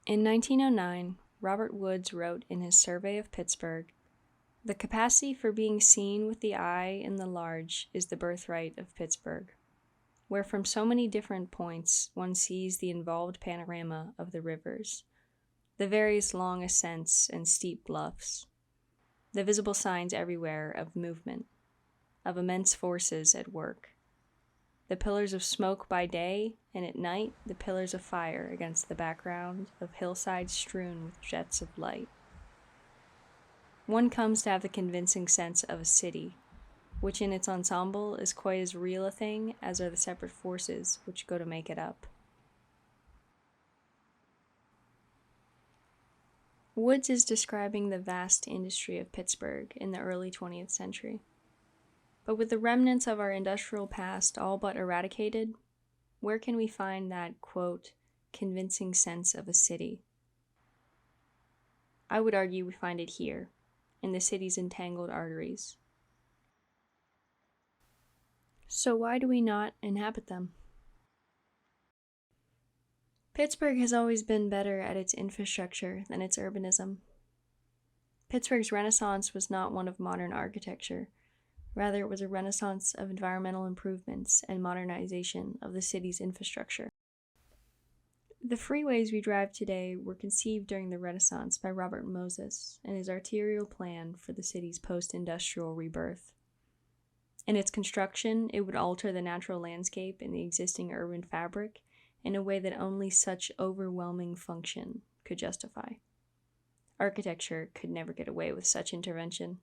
In 1909, Robert Woods wrote in his survey of Pittsburgh, "The capacity for being seen with the eye in the large is the birthright of Pittsburgh, where from so many different points one sees the involved panorama of the rivers, the various long ascents and steep bluffs, the visible signs everywhere of movement, of immense forces at work, the pillars of smoke by day, and at night the pillars of fire against the background of hillsides strewn with jets of light. One comes to have the convincing sense of a city, which in its ensemble is quite as real a thing as are the separate forces which go to make it up." Woods is describing the vast industry of Pittsburgh in the early 20th century. But with the remnants of our industrial past all but eradicated, where can we find that, quote, convincing sense of a city? I would argue we find it here, in the city's entangled arteries. So why do we not inhabit them? Pittsburgh has always been better at its infrastructure than its urbanism. Pittsburgh's renaissance was not one of modern architecture. Rather, it was a renaissance of environmental improvements and modernization of the city's infrastructure. The freeways we drive today were conceived during the Renaissance by Robert Moses and his arterial plan for the city's post-industrial rebirth. In its construction, it would alter the natural landscape in the existing urban fabric in a way that only such overwhelming function could justify. Architecture could never get away with such intervention.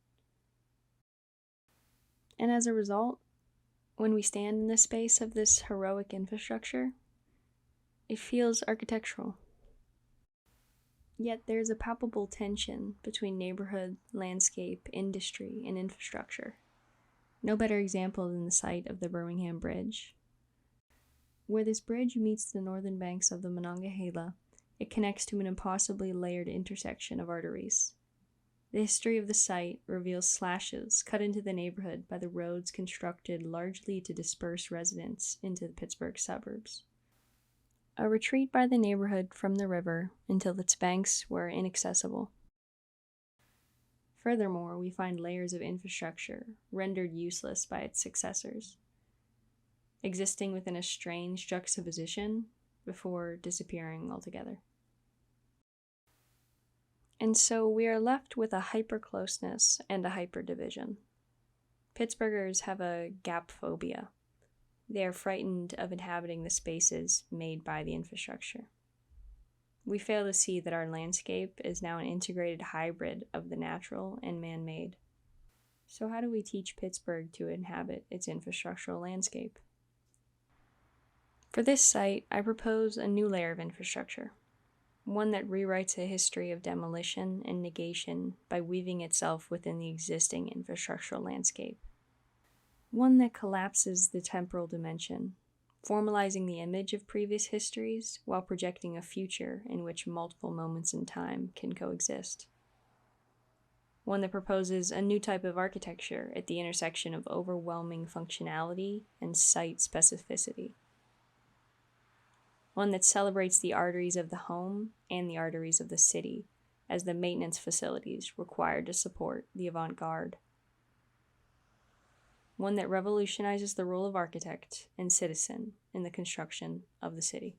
And as a result, when we stand in the space of this heroic infrastructure, it feels architectural. Yet there's a palpable tension between neighborhood, landscape, industry, and infrastructure. No better example than the site of the Birmingham Bridge. Where this bridge meets the northern banks of the Monongahela, it connects to an impossibly layered intersection of arteries. The history of the site reveals slashes cut into the neighborhood by the roads constructed largely to disperse residents into the Pittsburgh suburbs. A retreat by the neighborhood from the river until its banks were inaccessible. Furthermore, we find layers of infrastructure rendered useless by its successors, existing within a strange juxtaposition before disappearing altogether. And so we are left with a hyper-closeness and a hyper-division. Pittsburghers have a gap phobia. They are frightened of inhabiting the spaces made by the infrastructure. We fail to see that our landscape is now an integrated hybrid of the natural and man-made. So how do we teach Pittsburgh to inhabit its infrastructural landscape? For this site, I propose a new layer of infrastructure. One that rewrites a history of demolition and negation by weaving itself within the existing infrastructural landscape. One that collapses the temporal dimension, formalizing the image of previous histories while projecting a future in which multiple moments in time can coexist. One that proposes a new type of architecture at the intersection of overwhelming functionality and site specificity. One that celebrates the arteries of the home and the arteries of the city as the maintenance facilities required to support the avant-garde. One that revolutionizes the role of architect and citizen in the construction of the city.